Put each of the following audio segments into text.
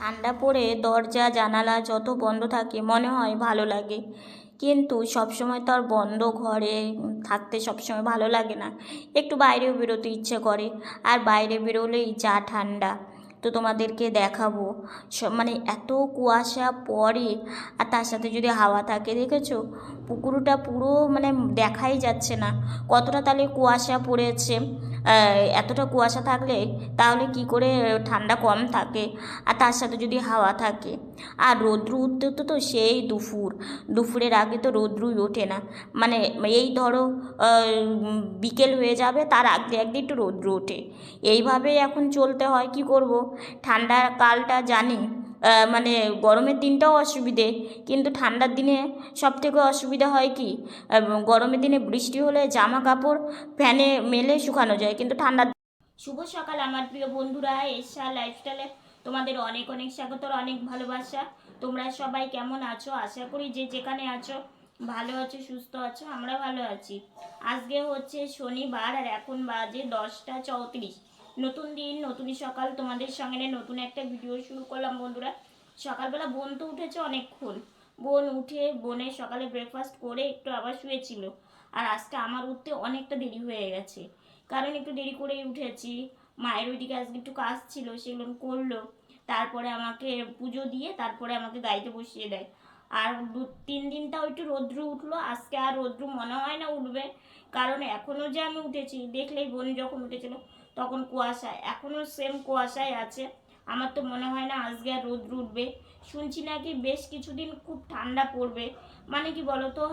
ঠান্ডা পড়ে দরজা জানালা যত বন্ধ থাকে মনে হয় ভালো লাগে, কিন্তু সবসময় তো আর বন্ধ ঘরে থাকতে সবসময় ভালো লাগে না। একটু বাইরেও বেরোতে ইচ্ছে করে, আর বাইরে বেরোলেই যা ঠান্ডা। তো তোমাদেরকে দেখাবো সব, মানে এত কুয়াশা পড়ে, আর তার সাথে যদি হাওয়া থাকে, দেখেছো পুকুরটা পুরো মানে দেখাই যাচ্ছে না কতটা তাহলে কুয়াশা পড়েছে। এতটা কুয়াশা থাকলে তাহলে কি করে ঠান্ডা কম থাকে, আর তার সাথে যদি হাওয়া থাকে। আর রৌদ্র উঠতে তো সেই দুপুরের আগে তো রৌদ্রই ওঠে না, মানে এই ধরো বিকেল হয়ে যাবে তার আগে একদিন একটু রৌদ্র ওঠে। এইভাবেই এখন চলতে হয়, কি করব। ঠান্ডার কালটা জানি, মানে গরমের দিনটাও অসুবিধে, কিন্তু ঠান্ডার দিনে সবথেকে অসুবিধা হয় কি, গরমের দিনে বৃষ্টি হলে জামা কাপড় ফ্যানে মেলে শুকানো যায়, কিন্তু ঠান্ডা। শুভ সকাল আমার প্রিয় বন্ধুরা, এশা লাইফস্টাইলে তোমাদের অনেক অনেক স্বাগত, অনেক ভালোবাসা। তোমরা সবাই কেমন আছো? আশা করি যে যেখানে আছো ভালো আছো, সুস্থ আছো। আমরা ভালো আছি। আজকে হচ্ছে শনিবার, আর এখন বাজে 10টা 34। নতুন দিন নতুন সকাল, তোমাদের সঙ্গে নতুন একটা ভিডিও শুরু করলাম বন্ধুরা। সকালবেলা বোন তো উঠেছে অনেকক্ষণ, বোন উঠে বোনের সকালে ব্রেকফাস্ট করে একটু আবার শুয়েছিল। আর আজকে আমার উঠতে অনেকটা দেরি হয়ে গেছে, কারণ একটু দেরি করেই উঠেছি। মায়ের ওইদিকে আজকে একটু কাজ ছিল, সেগুলো করলো। তারপরে আমাকে পুজো দিয়ে তারপরে আমাকে গাইতে বসিয়ে দেয়। আর 2-3 দিনটাও একটু রৌদ্র উঠলো, আজকে আর রৌদ্র মনে হয় না উঠবে, কারণ এখনও যে আমি উঠেছি, দেখলেই বোন যখন উঠেছিল তখন কুয়াশা, এখনও সেম কুয়াশায় আছে। আমার তো মনে হয় না আজকে আর রৌদ্র উঠবে। শুনছি নাকি বেশ কিছুদিন খুব ঠান্ডা পড়বে। মানে কি বলতো,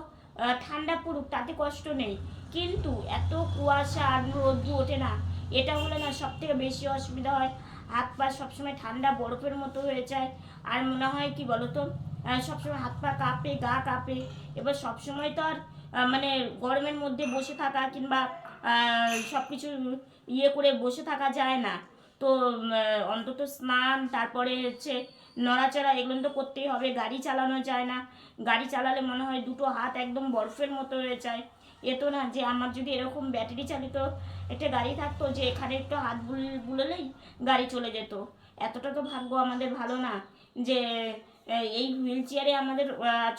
ঠান্ডা পড়ুক তাতে কষ্ট নেই, কিন্তু এত কুয়াশা আর রোদ্দু ওঠে না, এটা হলে না সব থেকে বেশি অসুবিধা হয়। হাত পা সবসময় ঠান্ডা বরফের মতো হয়ে যায়। আর মনে হয় কি বলতো, সবসময় হাত পা কাঁপে, গা কাঁপে। এবার সবসময় তো আর মানে গরমের মধ্যে বসে থাকা কিংবা সব কিছু ইয়ে করে বসে থাকা যায় না। তো অন্তত স্নান, তারপরে হচ্ছে নড়াচড়া, এগুলো তো করতেই হবে। গাড়ি চালানো যায় না, গাড়ি চালালে মনে হয় দুটো হাত একদম বরফের মতো হয়ে যায়। এ তো না যে আমার যদি এরকম ব্যাটারি চালিত একটা গাড়ি থাকতো, যে এখানে একটু হাত বুলোলেই গাড়ি চলে যেত। এতটা তো ভাগ্য আমাদের ভালো না যে এই হুইল চেয়ারে আমাদের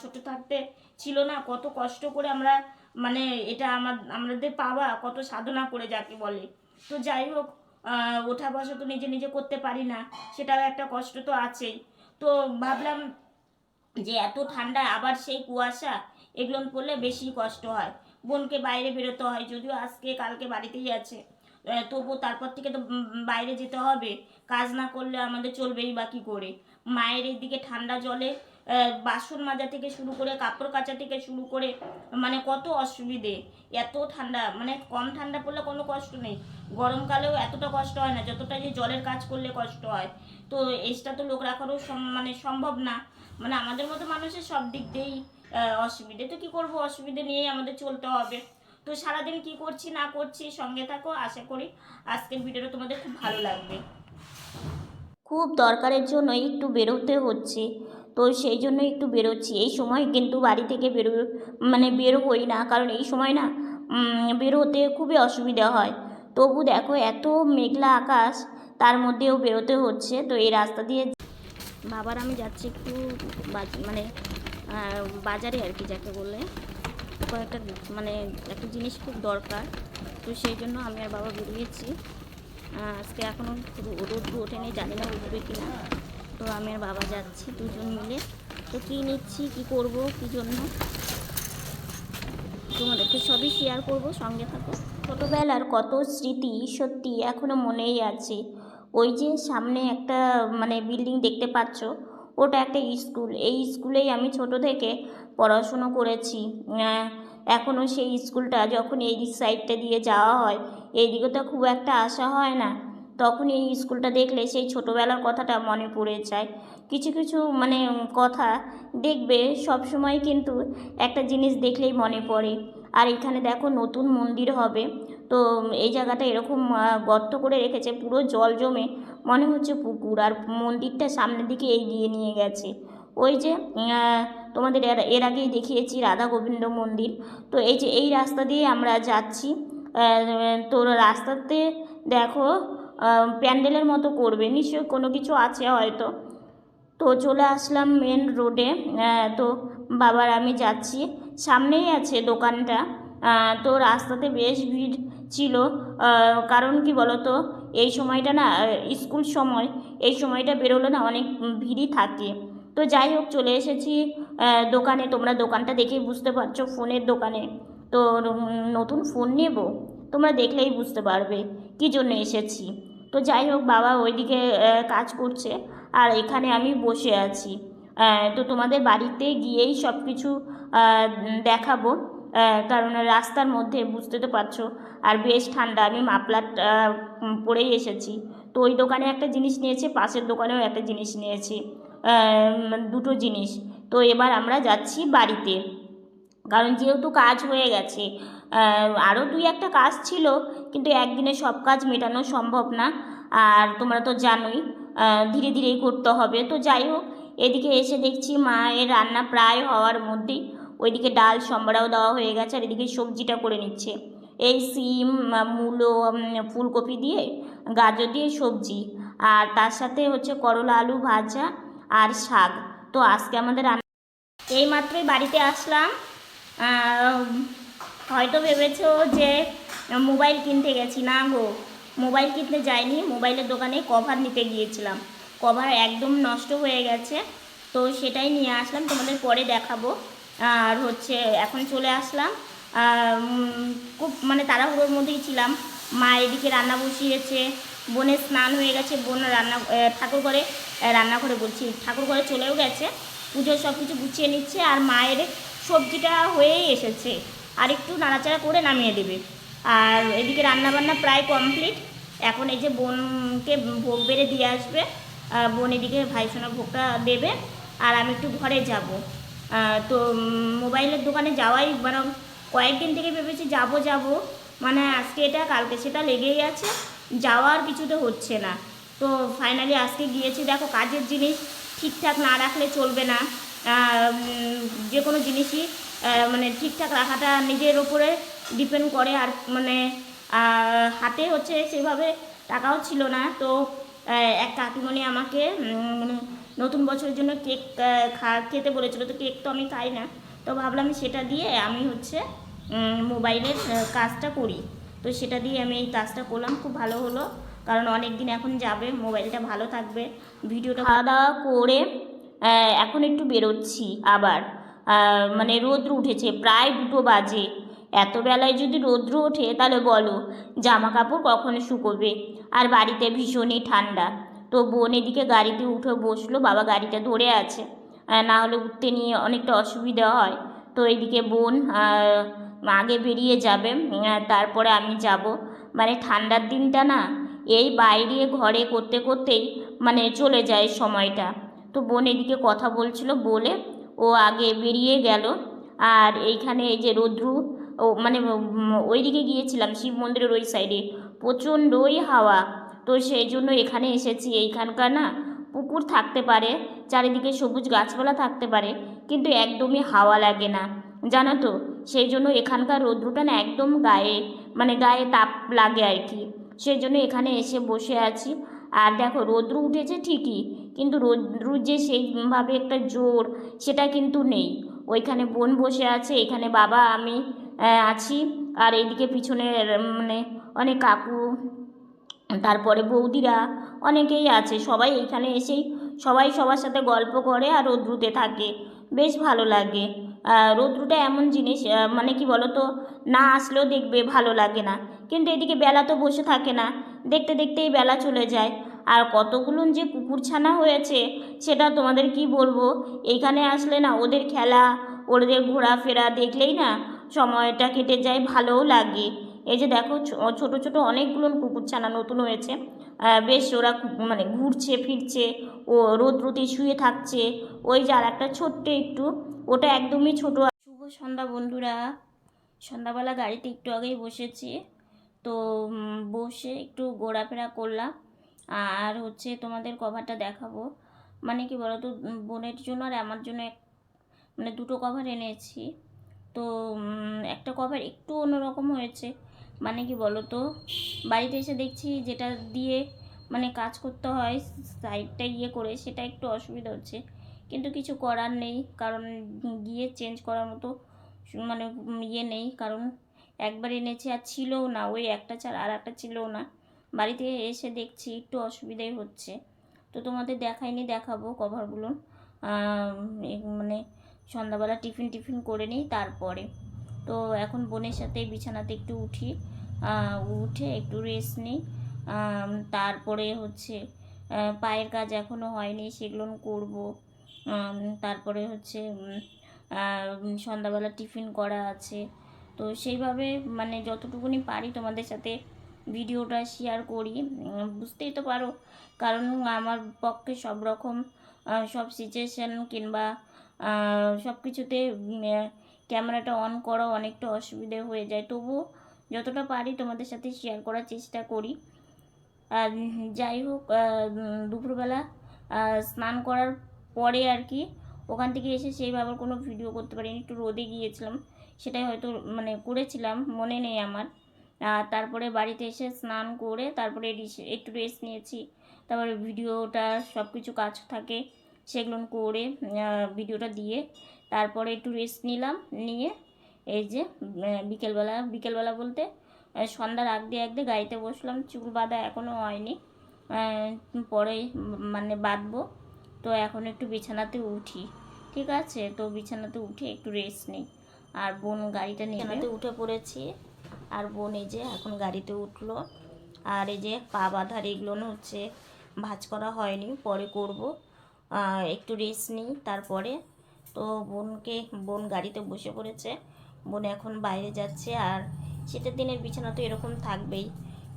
ছোট থাকতে ছিল না। কত কষ্ট করে আমরা, মানে এটা আমাদের পাওয়া, কত সাধনা করে যাকে বলে। তো যাই হোক, ওঠা বসা তো নিজে নিজে করতে পারি না, সেটাও একটা কষ্ট তো আছেই। তো ভাবলাম যে এত ঠান্ডা আবার সেই কুয়াশা, এগুলো পড়লে বেশি কষ্ট হয়। বোনকে বাইরে বেরোতে হয়, যদিও আজকে কালকে বাড়িতেই আছে, তবুও তারপর থেকে তো বাইরে যেতে হবে। কাজ না করলে আমাদের চলবেই বা কী করে। মায়ের এইদিকে ঠান্ডা জলে বাসন মাজা থেকে শুরু করে কাপড় কাচা থেকে শুরু করে, মানে কত অসুবিধে। এত ঠান্ডা, মানে কম ঠান্ডা পড়লে কোনো কষ্ট নেই, গরমকালেও এতটা কষ্ট হয় না যতটা যে জলের কাজ করলে কষ্ট হয়। তো এক্সট্রা তো লোক রাখারও মানে সম্ভব না। মানে আমাদের মতো মানুষের সব দিক দিয়েই অসুবিধে। তো কী করবো, অসুবিধে নিয়েই আমাদের চলতে হবে। তো সারাদিন কি করছি না করছি সঙ্গে থাকো, আশা করি আজকের ভিডিওটা তোমাদের খুব ভালো লাগবে। খুব দরকারের জন্য একটু বেরোতে হচ্ছে, তো সেই জন্য একটু বেরোচ্ছি। এই সময় কিন্তু বাড়ি থেকে বের হই না, কারণ এই সময় না বের হতে খুবই অসুবিধা হয়। তবু দেখো এত মেঘলা আকাশ, তার মধ্যেও বেরোতে হচ্ছে। তো এই রাস্তা দিয়ে বাবার আমি যাচ্ছি একটু মানে বাজারে আর কি, যাকে বলে কয়েকটা মানে একটা জিনিস খুব দরকার। তো সেই জন্য আমি আর বাবা বেরিয়েছি। আজকে এখনও রোদ্র ওঠেনি, জানি না উঠবে কি না। তো আমি আর বাবা যাচ্ছি দুজন মিলে। তো কী নিচ্ছি, কী করব, কী জন্য তোমাদেরকে সবই শেয়ার করব, সঙ্গে থাকো। ছোটোবেলার কত স্মৃতি সত্যি এখনও মনেই আছে। ওই যে সামনে একটা মানে বিল্ডিং দেখতে পাচ্ছ, ওটা একটা স্কুল। এই স্কুলেই আমি ছোট থেকে পড়াশুনো করেছি। এখনও সেই স্কুলটা যখন এই সাইডটা দিয়ে যাওয়া হয়, এইদিকে তো খুব একটা আসা হয় না, তখন এই স্কুলটা দেখলে সেই ছোটোবেলার কথাটা মনে পড়ে যায়। কিছু কিছু মানে কথা দেখবে সব সময়, কিন্তু একটা জিনিস দেখলেই মনে পড়ে। আর এখানে দেখো নতুন মন্দির হবে, তো এই জায়গাটা এরকম গর্ত করে রেখেছে, পুরো জল জমে মনে হচ্ছে পুকুর, আর মন্দিরটা সামনের দিকে এগিয়ে নিয়ে গেছে। ওই যে তোমাদের এর আগেই দেখিয়েছি রাধা গোবিন্দ মন্দির। তো এই যে এই রাস্তা দিয়ে আমরা যাচ্ছি, তো রাস্তাতে দেখো প্যান্ডেলের মতো করবে, নিশ্চয়ই কোনো কিছু আছে হয়তো। তো চলে আসলাম মেন রোডে। তো বাবার আমি যাচ্ছি, সামনেই আছে দোকানটা। তো রাস্তাতে বেশ ভিড় ছিল, কারণ কি বলো তো, এই সময়টা না স্কুল সময়, এই সময়টা বেরোলে না অনেক ভিড়ই থাকে। তো যাই হোক চলে এসেছি দোকানে। তোমরা দোকানটা দেখেই বুঝতে পারছো, ফোনের দোকানে। তো নতুন ফোন নেব, তোমরা দেখলেই বুঝতে পারবে কী জন্য এসেছি। তো যাই হোক বাবা ওইদিকে কাজ করছে আর এখানে আমি বসে আছি। তো তোমাদের বাড়িতে গিয়েই সব কিছু দেখাবো, কারণ রাস্তার মধ্যে বুঝতে তো পারছো, আর বেশ ঠান্ডা। আমি মাফলার পরেই এসেছি। তো ওই দোকানে একটা জিনিস নিয়েছি, পাশের দোকানেও একটা জিনিস নিয়েছি, দুটো জিনিস। তো এবার আমরা যাচ্ছি বাড়িতে, কারণ যেহেতু কাজ হয়ে গেছে। আরও দুই একটা কাজ ছিল, কিন্তু একদিনে সব কাজ মেটানো সম্ভব না। আর তোমরা তো জানোই ধীরে ধীরেই করতে হবে। তো যাই হোক এদিকে এসে দেখছি মায়ের রান্না প্রায় হওয়ার মধ্যেই। ওইদিকে ডাল সম্বরাও দেওয়া হয়ে গেছে, আর এদিকে সবজিটা করে নিচ্ছে। এই সিম, মূলো, ফুলকপি দিয়ে, গাজর দিয়ে সবজি, আর তার সাথে হচ্ছে করলা আলু ভাজা আর শাক। তো আজকে আমাদের এইমাত্রই বাড়িতে আসলাম। হয়তো ভেবেছো যে মোবাইল কিনতে গেছি, না গো, মোবাইল কিনতে যাইনি, মোবাইলের দোকানে কভার নিতে গিয়েছিলাম। কভার একদম নষ্ট হয়ে গেছে, তো সেটাই নিয়ে আসলাম, তোমাদের পরে দেখাবো। আর হচ্ছে এখন চলে আসলাম, খুব মানে তাড়াহুড়োর মধ্যেই ছিলাম। মা এদিকে রান্না বসিয়েছে, বোনের স্নান হয়ে গেছে, বোন ঠাকুর ঘরে, রান্নাঘরে বলছি, ঠাকুর ঘরে চলেও গেছে, পুজোর সব কিছু গুছিয়ে নিচ্ছে। আর মায়ের সবজিটা হয়েই এসেছে, আর একটু নাড়াচাড়া করে নামিয়ে দেবে। আর এদিকে রান্নাবান্না প্রায় কমপ্লিট। এখন এই যে বোনকে ভোগ বেড়ে দিয়ে আসবে, বোন এদিকে ভাইসোনা ভোগটা দেবে, আর আমি একটু ঘরে যাব। তো মোবাইলের দোকানে যাওয়াই মানে কয়েকদিন থেকে ভেবেছি যাব যাব, মানে আজকে এটা কালকে সেটা লেগেই আছে, যাওয়ার কিছুতে হচ্ছে না। তো ফাইনালি আজকে গিয়েছি। দেখো কাজের জিনিস ঠিকঠাক না রাখলে চলবে না। যে কোনো জিনিসই মানে ঠিকঠাক রাখাটা নিজের ওপরে ডিপেন্ড করে। আর মানে হাতে হচ্ছে সেভাবে টাকাও ছিল না। তো এক কাকিমণি আমাকে মানে নতুন বছরের জন্য কেক খেতে বলেছিল। তো কেক তো আমি খাই না, তো ভাবলাম সেটা দিয়ে আমি হচ্ছে মোবাইলের কাজটা করি। তো সেটা দিয়ে আমি এই কাজটা করলাম, খুব ভালো হলো, কারণ অনেক দিন এখন যাবে, মোবাইলটা ভালো থাকবে। ভিডিওটা খাওয়া দাওয়া করে এখন একটু বেরোচ্ছি আবার। মানে রৌদ্র উঠেছে, প্রায় 2টো বাজে। এত বেলায় যদি রৌদ্র ওঠে তাহলে বলো জামা কাপড় কখন শুকোবে। আর বাড়িতে ভীষণই ঠান্ডা। তো বোন এদিকে গাড়িতে উঠে বসলো, বাবা গাড়িটা ধরে আছে, না হলে উঠতে নিয়ে অনেকটা অসুবিধা হয়। তো এদিকে বোন আগে বেরিয়ে যাবে, তারপরে আমি যাব। মানে ঠান্ডার দিনটা না এই বাইরে ঘরে করতে করতেই মানে চলে যায় সময়টা। তো বোন এদিকে কথা বলছিল বলে ও আগে বেরিয়ে গেল। আর এইখানে এই যে রৌদ্রু, ও মানে ওই দিকে গিয়েছিলাম শিব মন্দিরের ওই সাইডে, প্রচণ্ডই হাওয়া। তো সেই জন্য এখানে এসেছি। এইখানকার না পুকুর থাকতে পারে, চারিদিকে সবুজ গাছপালা থাকতে পারে, কিন্তু একদমই হাওয়া লাগে না, জানো তো। সেই জন্য এখানকার রৌদ্রটা না একদম গায়ে মানে গায়ে তাপ লাগে আর কি। সেই জন্য এখানে এসে বসে আছি। আর দেখো রৌদ্র উঠেছে ঠিকই, কিন্তু রৌদ্রুর যে সেইভাবে একটা জোর সেটা কিন্তু নেই। ওইখানে বোন বসে আছে, এখানে বাবা আমি আছি, আর এইদিকে পিছনে মানে অনেক কাকু, তারপরে বৌদিরা অনেকেই আছে। সবাই এইখানে এসেই সবাই সবার সাথে গল্প করে আর রৌদ্রুতে থাকে, বেশ ভালো লাগে। রৌদ্রুটা এমন জিনিস, মানে কি বলো তো, না আসলেও দেখবে ভালো লাগে না, কিন্তু এদিকে বেলা তো বসে থাকে না, দেখতে দেখতেই বেলা চলে যায়। আর কতগুলো যে কুকুরছানা হয়েছে সেটা তোমাদের কি বলবো। এইখানে আসলে না ওদের খেলা, ওদের ঘোরাফেরা দেখলেই না সময়টা কেটে যায়, ভালোও লাগে। এই যে দেখো ছোট ছোট অনেকগুলো কুকুরছানা নতুন হয়েছে, বেশ ওরা মানে ঘুরছে ফিরছে, ও রোদ্রুতে শুয়ে থাকছে। ওই যে আর একটা ছোট্ট একটু, ওটা একদমই ছোট। শুভ সন্ধ্যা বন্ধুরা, সন্ধ্যাবেলা গাড়িতে একটু আগেই বসেছি। তো বসে একটু ঘোরাফেরা করলাম, আর হচ্ছে তোমাদের কভারটা দেখাবো। মানে কি বলো তো, বোনের জন্য আর আমার জন্য মানে দুটো কভার এনেছি। তো একটা কভার একটু অন্যরকম হয়েছে, মানে কি বলো তো, বাড়িতে এসে দেখছি যেটা দিয়ে মানে কাজ করতে হয় সাইডটা করে, সেটা একটু অসুবিধা হচ্ছে, কিন্তু কিছু করার নেই, কারণ গিয়ে চেঞ্জ করার মতো মানে নেই, কারণ একবার এনেছি আর ছিলও না, ওই একটা ছাড়া আর একটা ছিলও না। বাড়িতে এসে দেখছি একটু অসুবিধাই হচ্ছে, তো তোমাদের দেখাইনি, দেখাবো কভারগুলো। মানে সন্ধ্যাবেলা টিফিন করে নিই, তারপরে তো এখন বোনের সাথে বিছানাতে একটু উঠি, উঠে একটু রেস্ট নিই, তারপরে হচ্ছে পায়ের কাজ এখনও হয়নি, সেগুলো করব। তারপরে হচ্ছে সন্ধ্যাবেলা টিফিন করা আছে, তো সেইভাবে মানে যতটুকুনি পারি তোমাদের সাথে ভিডিওটা শেয়ার করি। বুঝতেই তো পারো, কারণ আমার পক্ষে সব রকম সব সিচুয়েশান কিংবা সব কিছুতে ক্যামেরাটা অন করা অনেকটা অসুবিধে হয়ে যায়, তবুও যতটা পারি তোমাদের সাথে শেয়ার করার চেষ্টা করি। আর যাই হোক, দুপুরবেলা স্নান করার পরে আর কি ওখান থেকে এসে সেইভাবে কোনো ভিডিও করতে পারিনি, একটু রোদে গিয়েছিলাম, সেটাই হয়তো মানে করেছিলাম, মনে নেই আমার। তারপরে বাড়িতে এসে স্নান করে তারপরে একটু রেস্ট নিয়েছি, তারপরে ভিডিওটা সব কিছু কাজ থাকে সেগুলো করে ভিডিওটা দিয়ে তারপরে একটু রেস্ট নিলাম, নিয়ে এই যে বিকেলবেলা বলতে সন্ধ্যার আগ দিয়ে গাড়িতে বসলাম, চুল বাঁধা এখনও হয়নি, পরে মানে বাঁধবো। তো এখন একটু বিছানাতে উঠি, ঠিক আছে, তো বিছানাতে উঠে একটু রেস্ট নিই। আর বোন গাড়িটা নিয়ে উঠে পড়েছি, আর বোন এই যে এখন গাড়িতে উঠলো, আর এই যে পা বাঁধার এগুলো হচ্ছে ভাঁজ করা হয়নি, পরে করব, একটু রেস্ট নিই তারপরে। তো বোন গাড়িতে বসে পড়েছে, বোন এখন বাইরে যাচ্ছে। আর শীতের দিনের বিছানা তো এরকম থাকবেই,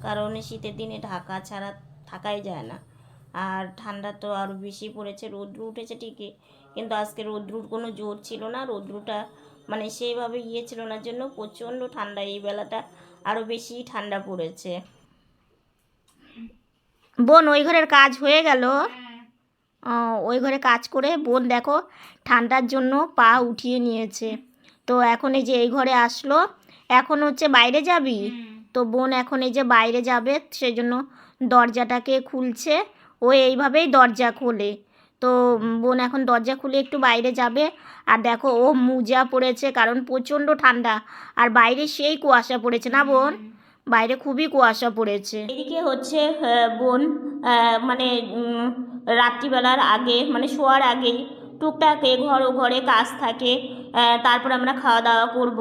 কারণ শীতের দিনে ঢাকা ছাড়া থাকাই যায় না, আর ঠান্ডা তো আরও বেশি পড়েছে, রৌদ্র উঠেছে ঠিকই, কিন্তু আজকে রৌদ্রুর কোনো জোর ছিল না, রৌদ্রটা মানে সেইভাবে ছিল না, জন্য প্রচণ্ড ঠান্ডা, এই বেলাটা আরও বেশি ঠান্ডা পড়েছে। বোন ওই ঘরের কাজ হয়ে গেল, ওই ঘরে কাজ করে বোন দেখো ঠান্ডার জন্য পা উঠিয়ে নিয়েছে, তো এখন এই যে এই ঘরে আসলো, এখন হচ্ছে বাইরে যাবি, তো বোন এখন এই যে বাইরে যাবে, সেজন্য দরজাটাকে খুলছে, ও এইভাবেই দরজা খোলে, তো বোন এখন দরজা খুলে একটু বাইরে যাবে। আর দেখো ও মোজা পড়েছে, কারণ প্রচণ্ড ঠান্ডা, আর বাইরে সেই কুয়াশা পড়েছে না বোন, বাইরে খুবই কুয়াশা পড়েছে। এদিকে হচ্ছে বোন মানে রাত্রিবেলার আগে মানে শোয়ার আগেই টুকটাক ও ঘরে কাজ থাকে, তারপর আমরা খাওয়া দাওয়া করব,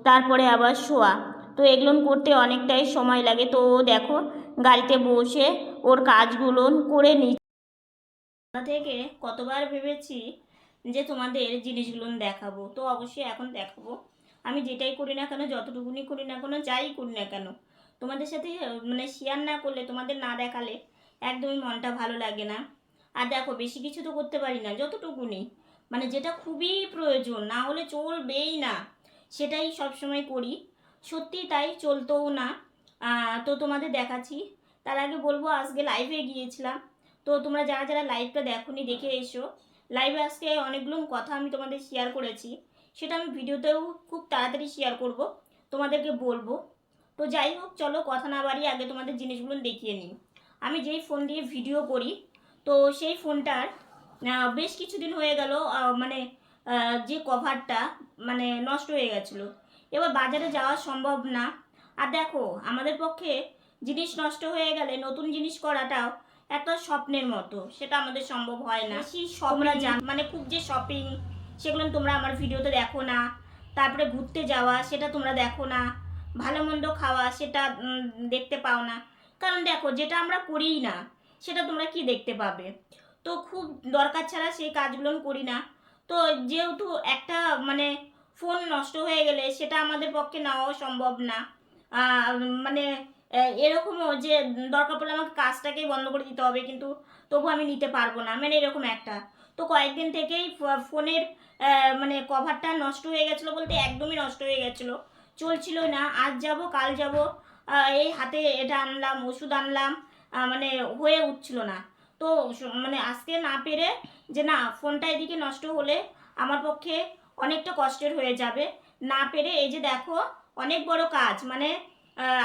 তারপরে আবার শোয়া, তো এগুলো করতে অনেকটাই সময় লাগে, তো দেখো গাড়িতে বসে ওর কাজগুলো করে থেকে কতবার ভেবেছি যে তোমাদের জিনিসগুলো দেখাবো, তো অবশ্যই এখন দেখাবো। আমি যেটাই করি না কেন, যতটুকুনি করি না কেন, যাই করি না কেন, তোমাদের সাথে মানে শেয়ার না করলে, তোমাদের না দেখালে একদমই মনটা ভালো লাগে না। আর দেখো বেশি কিছু তো করতে পারি না, যতটুকুনি মানে যেটা খুবই প্রয়োজন, না হলে চলবেই না, সেটাই সবসময় করি, সত্যি তাই, চলতেও না। তো তোমাদের দেখাচ্ছি, তার আগে বলবো আজকে লাইভে গিয়েছিলাম, তো তোমরা যারা যারা লাইভটা দেখোনি দেখে এসো, লাইভে আজকে অনেকগুলো কথা আমি তোমাদের শেয়ার করেছি, সেটা আমি ভিডিওতেও খুব তাড়াতাড়ি শেয়ার করব, তোমাদেরকে বলবো। তো যাই হোক, চলো কথা না বাড়িয়ে আগে তোমাদের জিনিসগুলো দেখিয়ে নিই। আমি যেই ফোন দিয়ে ভিডিও করি, তো সেই ফোনটার বেশ কিছুদিন হয়ে গেল, মানে যে কভারটা মানে নষ্ট হয়ে গেছিলো, এবার বাজারে যাওয়া সম্ভব না। আর দেখো আমাদের পক্ষে জিনিস নষ্ট হয়ে গেলে নতুন জিনিস করাটাও একটা স্বপ্নের মতো, সেটা আমাদের সম্ভব হয় না। তোমরা মানে খুব যে শপিং, সেগুলো তোমরা আমার ভিডিওতে দেখো না, তারপরে ঘুরতে যাওয়া সেটা তোমরা দেখো না, ভালো মন্দ খাওয়া সেটা দেখতে পাও না, কারণ দেখো যেটা আমরা করিই না সেটা তোমরা কি দেখতে পাবে, তো খুব দরকার ছাড়া সেই কাজগুলো করি না। তো যেহেতু একটা মানে ফোন নষ্ট হয়ে গেলে সেটা আমাদের পক্ষে নেওয়াও সম্ভব না, মানে এরকমও যে দরকার পড়লে আমাকে কাজটাকেই বন্ধ করে দিতে হবে, কিন্তু তবু আমি নিতে পারবো না, মানে এরকম একটা। তো কয়েকদিন থেকেই ফোনের মানে কভারটা নষ্ট হয়ে গেছিলো, বলতে একদমই নষ্ট হয়ে গেছিলো, চলছিলই না, আজ যাব কাল যাব, এই হাতে এটা আনলাম, ওষুধ আনলাম, মানে হয়ে উঠছিল না। তো মানে আজকে না পেরে যে না, ফোনটা এদিকে নষ্ট হলে আমার পক্ষে অনেকটা কষ্টের হয়ে যাবে, না পেরে এই যে দেখো অনেক বড় কাজ, মানে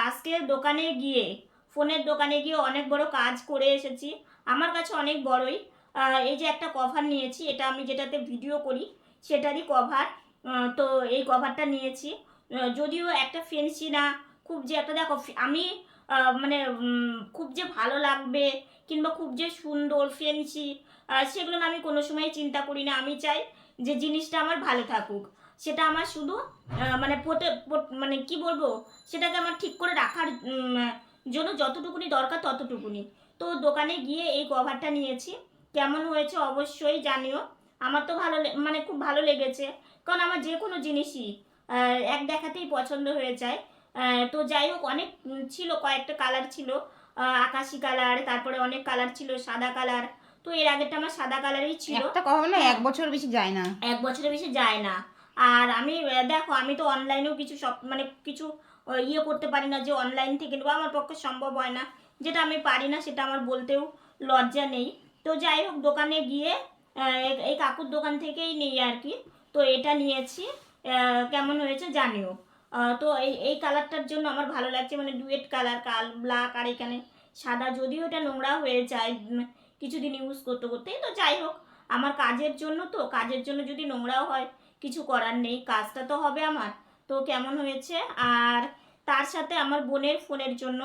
আজকে দোকানে গিয়ে ফোনের দোকানে গিয়ে অনেক বড় কাজ করে এসেছি, আমার কাছে অনেক বড়ই। এই যে একটা কভার নিয়েছি, এটা আমি যেটাতে ভিডিও করি সেটারই কভার। তো এই কভারটা নিয়েছি, যদিও একটা ফেন্সি না, খুব যে একটা দেখো আমি মানে খুব যে ভালো লাগবে কিংবা খুব যে সুন্দর ফেন্সি সেগুলো আমি কোনো সময় চিন্তা করি না। আমি চাই যে জিনিসটা আমার ভালো থাকুক, সেটা আমার শুধু মানে মানে কি বলবো, সেটাকে আমার ঠিক করে রাখার জন্য যতটুকুনি দরকার ততটুকুনি। তো দোকানে গিয়ে এই কভারটা নিয়েছি, কেমন হয়েছে অবশ্যই জানিও। আমার তো ভালো মানে খুব ভালো লেগেছে, কারণ আমার যে কোনো জিনিসই এক দেখাতেই পছন্দ হয়ে যায়। তো যাই হোক, অনেক ছিল, কয়েকটা কালার ছিল, আকাশি কালার, তারপরে অনেক কালার ছিল, সাদা কালার। তো এর আগেরটা আমার সাদা কালারই ছিল। একটা কভার না 1 বছর বেশি যায় না, 1 বছরের বেশি যায় না। আর আমি দেখো, আমি তো অনলাইনেও কিছু সব মানে কিছু ইয়ে করতে পারি না যে অনলাইন থেকে নেবো, আমার পক্ষে সম্ভব হয় না। যেটা আমি পারি না সেটা আমার বলতেও লজ্জা নেই। তো যাই হোক, দোকানে গিয়ে এই কাকুর দোকান থেকেই নিই আর কি। তো এটা নিয়েছি, কেমন হয়েছে জানিও। তো এই কালারটার জন্য আমার ভালো লাগছে, মানে ডুয়েট কালার, ব্ল্যাক আর এখানে সাদা। যদিও এটা নোংরা হয়ে যায় কিছুদিন ইউজ করতে করতে, তো যাই হোক, আমার কাজের জন্য, তো কাজের জন্য যদি নোংরাও হয় কিছু করার নেই, কাজটা তো হবে আমার। তো কেমন হয়েছে। আর তার সাথে আমার বোনের ফোনের জন্য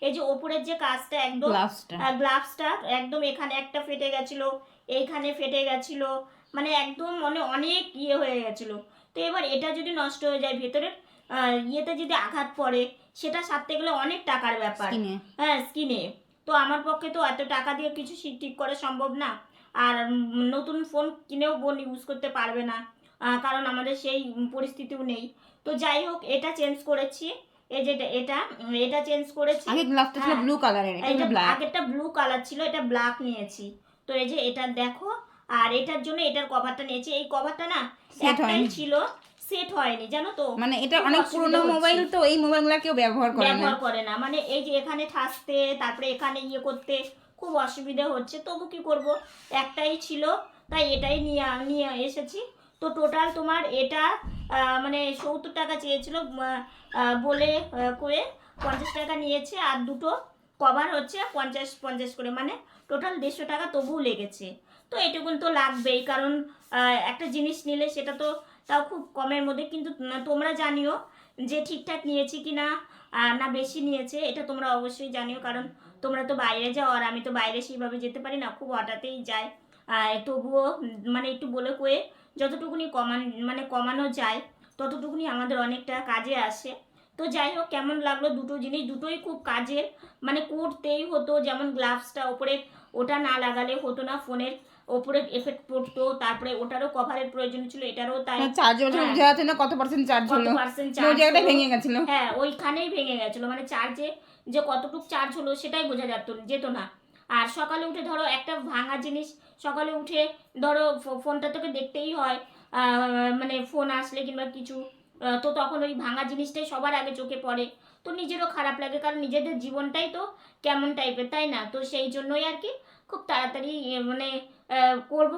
এই যে ওপরের যে কাজটা একদম গ্লাভসটা একদম এখানে একটা ফেটে গেছিলো, এইখানে ফেটে গেছিলো, মানে একদম অনেক ইয়ে হয়ে গেছিলো। তো এবার এটা যদি নষ্ট হয়ে যায়, ভেতরের ইয়েতে যদি আঘাত পড়ে, সেটা সারতে গেলে অনেক টাকার ব্যাপার। হ্যাঁ, স্কিনে। তো আমার পক্ষে তো এত টাকা দিয়ে কিছু ঠিক করা সম্ভব না। আর নতুন ফোন কিনেও বোন ইউজ করতে পারবে না, কারণ আমাদের সেই পরিস্থিতিও নেই। তো যাই হোক, এটা চেঞ্জ করেছি, এই যে এটা চেঞ্জ করেছি। আগে গ্লাভটা ছিল ব্লু কালারের, এটা ব্ল্যাক। আগেরটা ব্লু কালার ছিল, এটা ব্ল্যাক নিয়েছি। তো এই যে এটা দেখো, আর এটার জন্য এটার কভারটা নিয়েছি। এই কভারটা না একটাই ছিল, সেট হয়নি, জানো তো। মানে এটা অনেক পুরনো মোবাইল, তো এই মোবাইলগুলো কেউ ব্যবহার করে না, মানে এই যে এখানে ঠাসতে, তারপরে এখানে ইয়ে করতে খুব অসুবিধা হচ্ছে। তবু কি করব, একটাই ছিল, তাই এটাই নিয়ে এসেছি। তো টোটাল তোমার এটা মানে 70 টাকা চেয়েছিল, বলে করে 50 টাকা নিয়েছে, আর দুটো কভার হচ্ছে 50 করে, মানে টোটাল 150 টাকা তবুও লেগেছে। তো এটুকুন তো লাগবেই, কারণ একটা জিনিস নিলে সেটা তো তাও খুব কমের মধ্যে। কিন্তু তোমরা জানিও যে ঠিকঠাক নিয়েছি কি না, না বেশি নিয়েছে, এটা তোমরা অবশ্যই জানিও, কারণ তোমরা তো বাইরে যাও, আর আমি তো বাইরে সেইভাবে যেতে পারি না, খুব হঠাৎই যাই। তবুও মানে একটু বলে কয়ে যতটুকুনি কমানো যায় ততটুকুনি আমাদের অনেকটা কাজে আসে। তো যাই হোক, কেমন লাগলো দুটো জিনিস, দুটোই খুব কাজের, মানে করতেই হতো। যেমন গ্লাভসটা ওপরে, ওটা না লাগালে হতো না, ফোনের ওপরে এফেক্ট পড়তো, তারপরে ওটারও কভারের প্রয়োজন ছিল, এটারও তাই। চার্জে বোঝা যাচ্ছে না কত পার্সেন্ট চার্জ হলো, ওই জায়গাটাই ভেঙে গেছিল। হ্যাঁ, ওইখানেই ভেঙে গেছিল, মানে চার্জে যে কতটুকু চার্জ হলো সেটাই বোঝা যেত না। আর সকালে উঠে ধরো একটা ভাঙা জিনিস, সকালে উঠে ধরো ফোনটা তোকে দেখতেই হয়, মানে ফোন আসলে কিংবা কিছু, তো তখন ওই ভাঙা জিনিসটাই সবার আগে চোখে পড়ে। তো নিজেরও খারাপ লাগে, কারণ নিজেদের জীবনটাই তো কেমন টাইপের, তাই না? তো সেই জন্যই আর কি খুব তাড়াতাড়ি মানে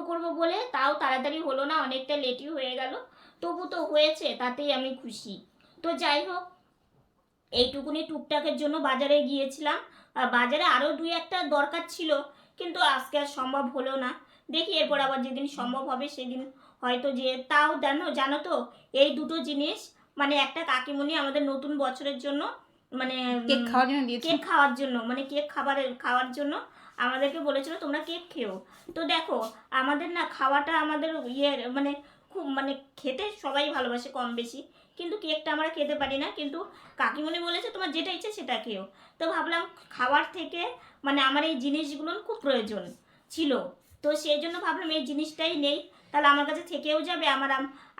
করব বলে, তাও তাড়াতাড়ি হলো না, অনেকটা লেটই হয়ে গেল। তবু তো হয়েছে, তাতেই আমি খুশি। তো যাই হোক, এইটুকুনি টুকটাকের জন্য বাজারে গিয়েছিলাম। বাজারে আরও 2-1টা দরকার ছিল, কিন্তু আজকে আর সম্ভব হলো না। দেখি এরপর আবার যেদিন সম্ভব হবে সেদিন হয়তো যে, তাও জানো তো, এই দুটো জিনিস মানে একটা কাকিমণি আমাদের নতুন বছরের জন্য, মানে কেক খাওয়ার জন্য মানে কেক খাওয়ার জন্য আমাদেরকে বলেছিল তোমরা কেক খেও। তো দেখো, আমাদের না খাওয়াটা আমাদের মানে খুব মানে খেতে সবাই ভালোবাসে কম বেশি, কিন্তু কেকটা আমরা খেতে পারি না। কিন্তু কাকিমণি বলেছে তোমার যেটা ইচ্ছে সেটা খেও। তো ভাবলাম খাওয়ার থেকে মানে আমার এই জিনিসগুলোর খুব প্রয়োজন ছিল, তো সেই জন্য ভাবলাম এই জিনিসটাই নেই, তাহলে আমার কাছে থেকেও যাবে,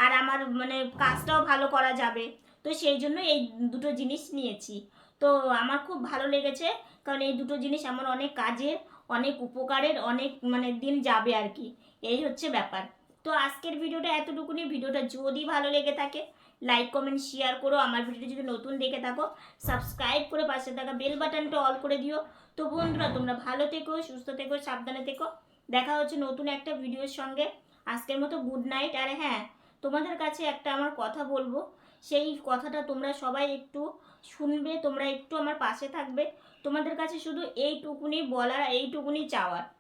আর আমার মানে কাজটাও ভালো করা যাবে। তো সেই জন্য এই দুটো জিনিস নিয়েছি। তো আমার খুব ভালো লেগেছে, কারণ এই দুটো জিনিস আমার অনেক কাজের, অনেক উপকারের, অনেক মানে দিন যাবে আর কি, এই হচ্ছে ব্যাপার। তো আজকের ভিডিওটা এতটুকুনি। ভিডিওটা যদি ভালো লেগে থাকে লাইক কমেন্ট শেয়ার করো। আমার ভিডিওটা যদি নতুন দেখে থাকো সাবস্ক্রাইব করে পাশে থাকা বেল বাটনটা অল করে দিও। তো বন্ধুরা, তোমরা ভালো থেকো, সুস্থ থেকো, সাবধানে থেকো। দেখা হচ্ছে নতুন একটা ভিডিওর সঙ্গে। আজকের মতো গুড নাইট। আর হ্যাঁ, তোমাদের কাছে একটা আমার কথা বলবো, সেই কথাটা তোমরা সবাই একটু শুনবে, তোমরা একটু আমার পাশে থাকবে। তোমাদের কাছে শুধু এইটুকুনি বলার, এইটুকুনি চাওয়ার।